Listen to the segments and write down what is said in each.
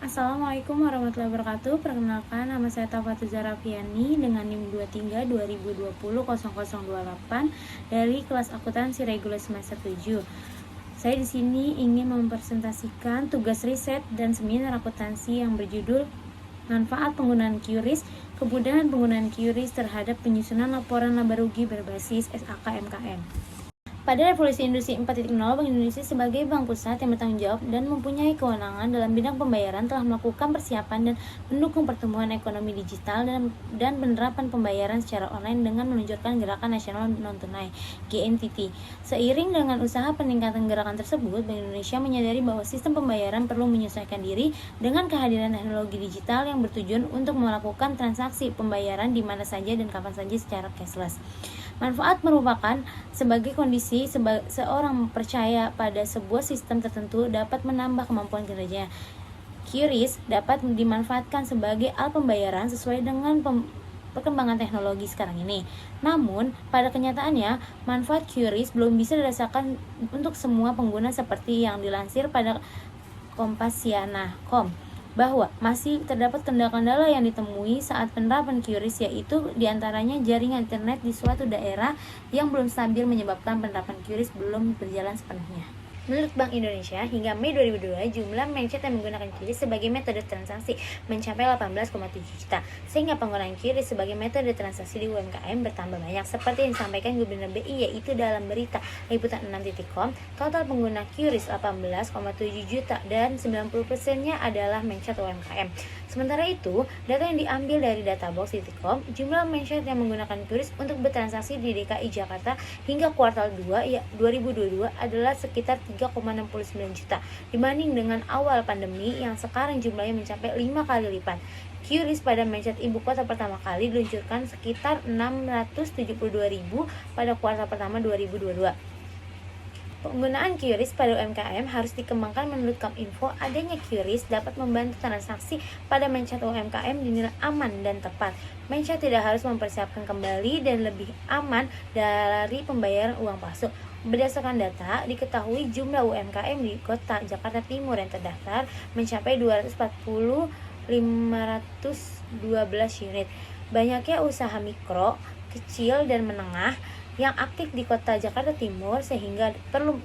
Assalamualaikum warahmatullahi wabarakatuh. Perkenalkan, nama saya Tafatu Zarafiani dengan NIM 23 2020 0028 dari kelas akuntansi reguler semester 7. Saya di sini ingin mempresentasikan tugas riset dan seminar akuntansi yang berjudul Manfaat Penggunaan QRIS, Kemudahan Penggunaan QRIS terhadap Penyusunan Laporan Laba Rugi berbasis SAK-MKM. Pada revolusi industri 4.0, Bank Indonesia sebagai bank pusat yang bertanggung jawab dan mempunyai kewenangan dalam bidang pembayaran telah melakukan persiapan dan mendukung pertumbuhan ekonomi digital dan penerapan pembayaran secara online dengan meluncurkan Gerakan Nasional Non-Tunai (GNTT). Seiring dengan usaha peningkatan gerakan tersebut, Bank Indonesia menyadari bahwa sistem pembayaran perlu menyesuaikan diri dengan kehadiran teknologi digital yang bertujuan untuk melakukan transaksi pembayaran di mana saja dan kapan saja secara cashless. Manfaat merupakan sebagai kondisi seorang percaya pada sebuah sistem tertentu dapat menambah kemampuan kinerjanya. QRIS dapat dimanfaatkan sebagai alat pembayaran sesuai dengan perkembangan teknologi sekarang ini. Namun, pada kenyataannya, manfaat QRIS belum bisa dirasakan untuk semua pengguna seperti yang dilansir pada Kompasiana.com bahwa masih terdapat kendala-kendala yang ditemui saat penerapan QRIS, yaitu diantaranya jaringan internet di suatu daerah yang belum stabil menyebabkan penerapan QRIS belum berjalan sepenuhnya. Menurut Bank Indonesia, hingga Mei 2022, jumlah merchant yang menggunakan QRIS sebagai metode transaksi mencapai 18,7 juta, sehingga penggunaan QRIS sebagai metode transaksi di UMKM bertambah banyak. Seperti yang disampaikan Gubernur BI, yaitu dalam berita liputan6.com, total pengguna QRIS 18,7 juta dan 90%-nya adalah merchant UMKM. Sementara itu, data yang diambil dari databox.com, jumlah merchant yang menggunakan QRIS untuk bertransaksi di DKI Jakarta hingga kuartal 2 2022 adalah sekitar 3,69 juta dibanding dengan awal pandemi yang sekarang jumlahnya mencapai 5 kali lipat. QRIS pada merchant ibu kota pertama kali diluncurkan sekitar 672.000 pada kuartal pertama 2022. Penggunaan QRIS pada UMKM harus dikembangkan. Menurut Kominfo, adanya QRIS dapat membantu transaksi pada merchant UMKM dinilai aman dan tepat. Merchant tidak harus mempersiapkan kembali dan lebih aman dari pembayaran uang palsu. Berdasarkan data, diketahui jumlah UMKM di kota Jakarta Timur yang terdaftar mencapai 240.512 unit. Banyaknya usaha mikro, kecil, dan menengah yang aktif di kota Jakarta Timur sehingga perlu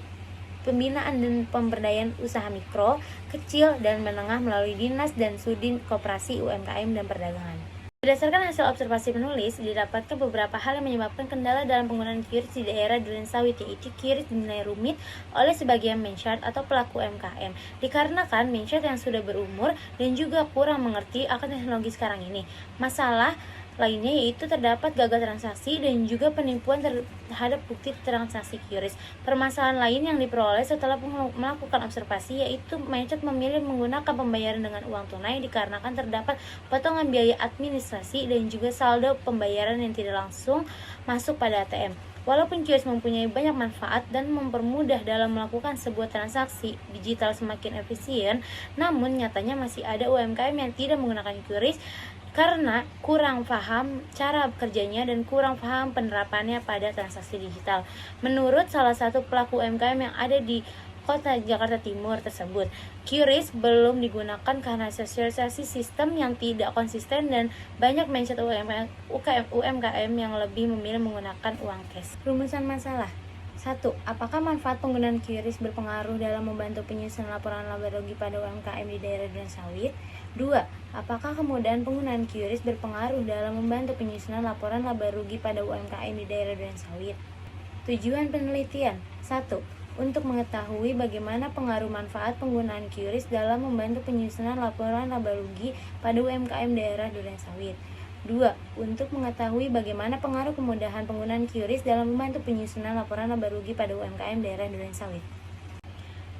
pembinaan dan pemberdayaan usaha mikro, kecil, dan menengah melalui Dinas dan Sudin Koperasi UMKM dan Perdagangan. Berdasarkan hasil observasi penulis, didapatkan beberapa hal yang menyebabkan kendala dalam penggunaan QRIS di daerah Durensawit, yaitu QRIS dinilai rumit oleh sebagian merchant atau pelaku UMKM dikarenakan merchant yang sudah berumur dan juga kurang mengerti akan teknologi sekarang ini. Masalah lainnya yaitu terdapat gagal transaksi dan juga penipuan terhadap bukti transaksi QRIS. Permasalahan lain yang diperoleh setelah melakukan observasi yaitu merchant memilih menggunakan pembayaran dengan uang tunai dikarenakan terdapat potongan biaya administrasi dan juga saldo pembayaran yang tidak langsung masuk pada ATM. Walaupun QRIS mempunyai banyak manfaat dan mempermudah dalam melakukan sebuah transaksi digital semakin efisien, namun nyatanya masih ada UMKM yang tidak menggunakan QRIS karena kurang paham cara kerjanya dan kurang paham penerapannya pada transaksi digital. Menurut salah satu pelaku UMKM yang ada di kota Jakarta Timur tersebut, QRIS belum digunakan karena sosialisasi sistem yang tidak konsisten dan banyak merchant UMKM yang lebih memilih menggunakan uang cash. Rumusan masalah. 1. Apakah manfaat penggunaan QRIS berpengaruh dalam membantu penyusunan laporan laba rugi pada UMKM di daerah Durensawit? 2. Apakah kemudahan penggunaan QRIS berpengaruh dalam membantu penyusunan laporan laba rugi pada UMKM di daerah Durensawit? Tujuan penelitian. 1. Untuk mengetahui bagaimana pengaruh manfaat penggunaan QRIS dalam membantu penyusunan laporan laba rugi pada UMKM daerah Durensawit. 2. Untuk mengetahui bagaimana pengaruh kemudahan penggunaan QRIS dalam membantu penyusunan laporan laba rugi pada UMKM daerah Durensawit.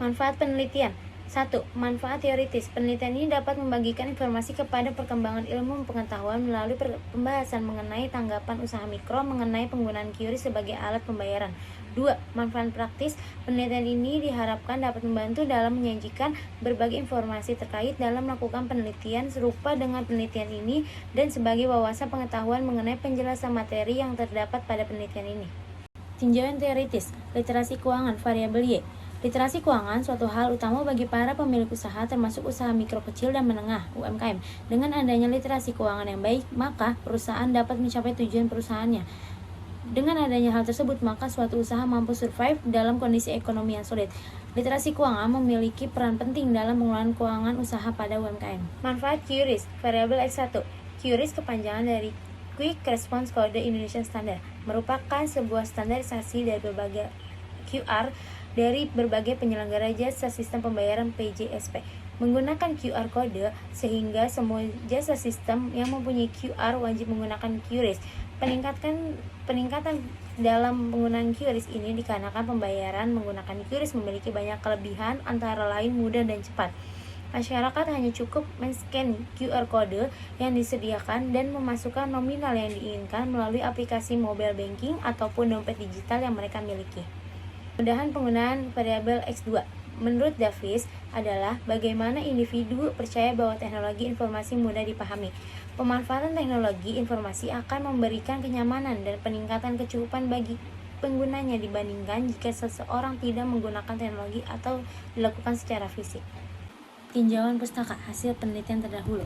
Manfaat penelitian. 1. Manfaat teoritis. Penelitian ini dapat membagikan informasi kepada perkembangan ilmu pengetahuan melalui pembahasan mengenai tanggapan usaha mikro mengenai penggunaan QRIS sebagai alat pembayaran. 2. Manfaat praktis. Penelitian ini diharapkan dapat membantu dalam menyajikan berbagai informasi terkait dalam melakukan penelitian serupa dengan penelitian ini dan sebagai wawasan pengetahuan mengenai penjelasan materi yang terdapat pada penelitian ini. Tinjauan teoritis. Literasi keuangan variabel Y. Literasi keuangan suatu hal utama bagi para pemilik usaha termasuk usaha mikro kecil dan menengah (UMKM). Dengan adanya literasi keuangan yang baik, maka perusahaan dapat mencapai tujuan perusahaannya. Dengan adanya hal tersebut, maka suatu usaha mampu survive dalam kondisi ekonomi yang sulit. Literasi keuangan memiliki peran penting dalam pengelolaan keuangan usaha pada UMKM. Manfaat QRIS, variabel X1. QRIS kepanjangan dari Quick Response Code Indonesian Standard, merupakan sebuah standarisasi dari berbagai QR dari berbagai penyelenggara jasa sistem pembayaran PJSP. Menggunakan QR kode sehingga semua jasa sistem yang mempunyai QR wajib menggunakan QRIS. Peningkatan dalam penggunaan QRIS ini dikarenakan pembayaran menggunakan QRIS memiliki banyak kelebihan, antara lain mudah dan cepat. Masyarakat hanya cukup men-scan QR kode yang disediakan dan memasukkan nominal yang diinginkan melalui aplikasi mobile banking ataupun dompet digital yang mereka miliki. Kemudahan penggunaan variabel X2 menurut Davis adalah bagaimana individu percaya bahwa teknologi informasi mudah dipahami. Pemanfaatan teknologi informasi akan memberikan kenyamanan dan peningkatan kecukupan bagi penggunanya dibandingkan jika seseorang tidak menggunakan teknologi atau dilakukan secara fisik. Tinjauan pustaka hasil penelitian terdahulu.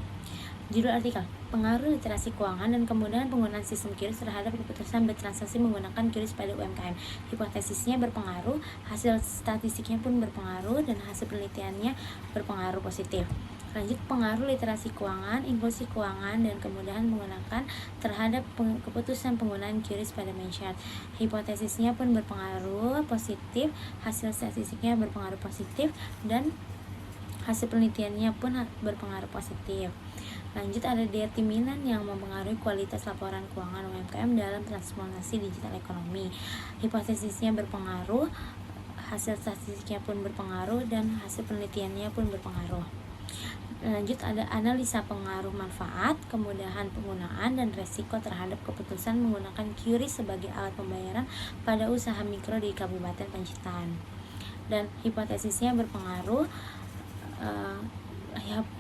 Judul artikel, pengaruh literasi keuangan dan kemudahan penggunaan sistem QRIS terhadap keputusan bertransaksi menggunakan QRIS pada UMKM. Hipotesisnya berpengaruh, hasil statistiknya pun berpengaruh, dan hasil penelitiannya berpengaruh positif. Lanjut, pengaruh literasi keuangan, inklusi keuangan, dan kemudahan menggunakan terhadap keputusan penggunaan QRIS pada masyarakat. Hipotesisnya pun berpengaruh positif, hasil statistiknya berpengaruh positif, dan hasil penelitiannya pun berpengaruh positif. Lanjut, ada determinan yang mempengaruhi kualitas laporan keuangan UMKM dalam transformasi digital ekonomi. Hipotesisnya berpengaruh, hasil statistiknya pun berpengaruh, dan hasil penelitiannya pun berpengaruh. Lanjut, ada analisa pengaruh manfaat, kemudahan penggunaan, dan resiko terhadap keputusan menggunakan QRIS sebagai alat pembayaran pada usaha mikro di Kabupaten Pacitan. Dan hipotesisnya berpengaruh,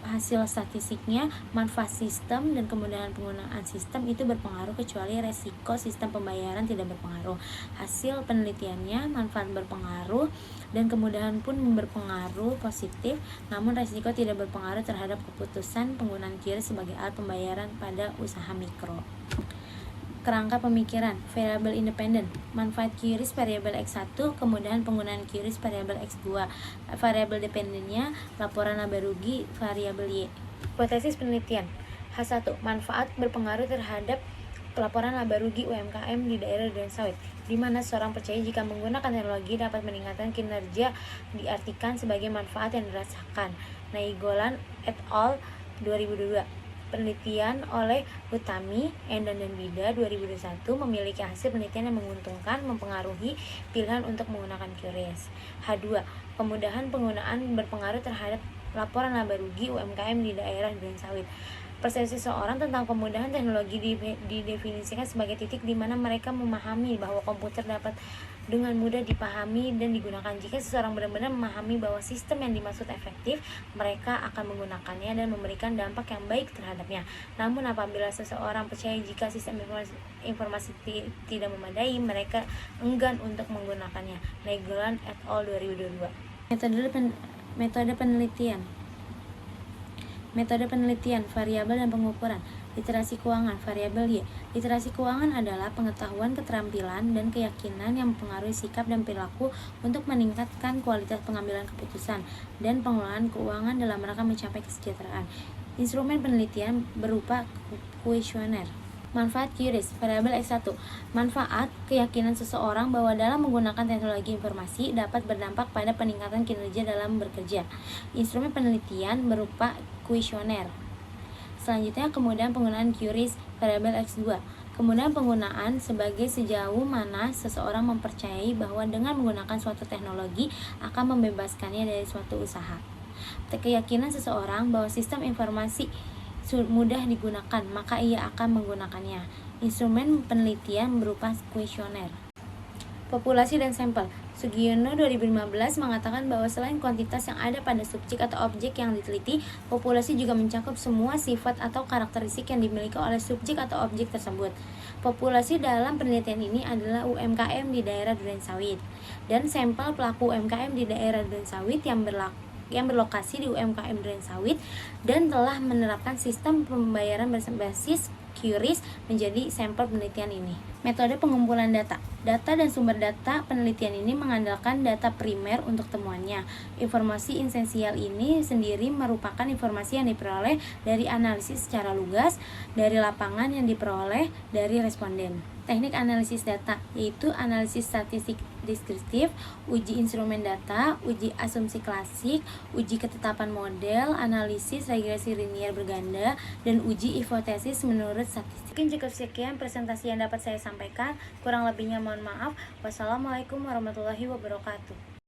hasil statistiknya, manfaat sistem dan kemudahan penggunaan sistem itu berpengaruh kecuali resiko sistem pembayaran tidak berpengaruh. Hasil penelitiannya, manfaat berpengaruh dan kemudahan pun berpengaruh positif, namun resiko tidak berpengaruh terhadap keputusan penggunaan QRIS sebagai alat pembayaran pada usaha mikro. Kerangka pemikiran, variabel independen, manfaat QRIS variabel X1, kemudahan penggunaan QRIS variabel X2, variabel dependennya, laporan laba rugi variabel Y. Hipotesis penelitian, H1, manfaat berpengaruh terhadap laporan laba rugi UMKM di daerah dan sawit, di mana seorang percaya jika menggunakan teknologi dapat meningkatkan kinerja diartikan sebagai manfaat yang dirasakan. Nainggolan et al. 2022. Penelitian oleh Utami, Endon, dan Bida 2021 memiliki hasil penelitian yang menguntungkan mempengaruhi pilihan untuk menggunakan QRIS. H2. Kemudahan penggunaan berpengaruh terhadap laporan laba rugi UMKM di daerah dan sawit. Persepsi seorang tentang kemudahan teknologi didefinisikan sebagai titik di mana mereka memahami bahwa komputer dapat dengan mudah dipahami dan digunakan. Jika seseorang benar-benar memahami bahwa sistem yang dimaksud efektif, mereka akan menggunakannya dan memberikan dampak yang baik terhadapnya. Namun apabila seseorang percaya jika sistem informasi tidak memadai, mereka enggan untuk menggunakannya. Nainggolan et al. 2022. Metode penelitian, variabel dan pengukuran. Literasi keuangan, variabel Y. Literasi keuangan adalah pengetahuan, keterampilan, dan keyakinan yang mempengaruhi sikap dan perilaku untuk meningkatkan kualitas pengambilan keputusan dan pengelolaan keuangan dalam rangka mencapai kesejahteraan. Instrumen penelitian berupa kuesioner. Manfaat QRIS, variabel X1. Manfaat, keyakinan seseorang bahwa dalam menggunakan teknologi informasi dapat berdampak pada peningkatan kinerja dalam bekerja. Instrumen penelitian berupa kuesioner. Selanjutnya, kemudahan penggunaan QRIS, variabel X2. Kemudahan penggunaan sebagai sejauh mana seseorang mempercayai bahwa dengan menggunakan suatu teknologi akan membebaskannya dari suatu usaha. Keyakinan seseorang bahwa sistem informasi mudah digunakan, maka ia akan menggunakannya. Instrumen penelitian berupa kuesioner. Populasi dan sampel. Sugiono 2015 mengatakan bahwa selain kuantitas yang ada pada subjek atau objek yang diteliti, populasi juga mencakup semua sifat atau karakteristik yang dimiliki oleh subjek atau objek tersebut. Populasi dalam penelitian ini adalah UMKM di daerah Durensawit dan sampel pelaku UMKM di daerah Durensawit yang berlokasi di UMKM Durensawit dan telah menerapkan sistem pembayaran berbasis QRIS menjadi sampel penelitian ini. Metode pengumpulan data. Data dan sumber data penelitian ini mengandalkan data primer untuk temuannya. Informasi esensial ini sendiri merupakan informasi yang diperoleh dari analisis secara lugas dari lapangan yang diperoleh dari responden. Teknik analisis data yaitu analisis statistik deskriptif, uji instrumen data, uji asumsi klasik, uji ketetapan model, analisis regresi linear berganda, dan uji hipotesis menurut statistik. Mungkin cukup sekian presentasi yang dapat saya sampaikan. Kurang lebihnya mohon maaf. Wassalamualaikum warahmatullahi wabarakatuh.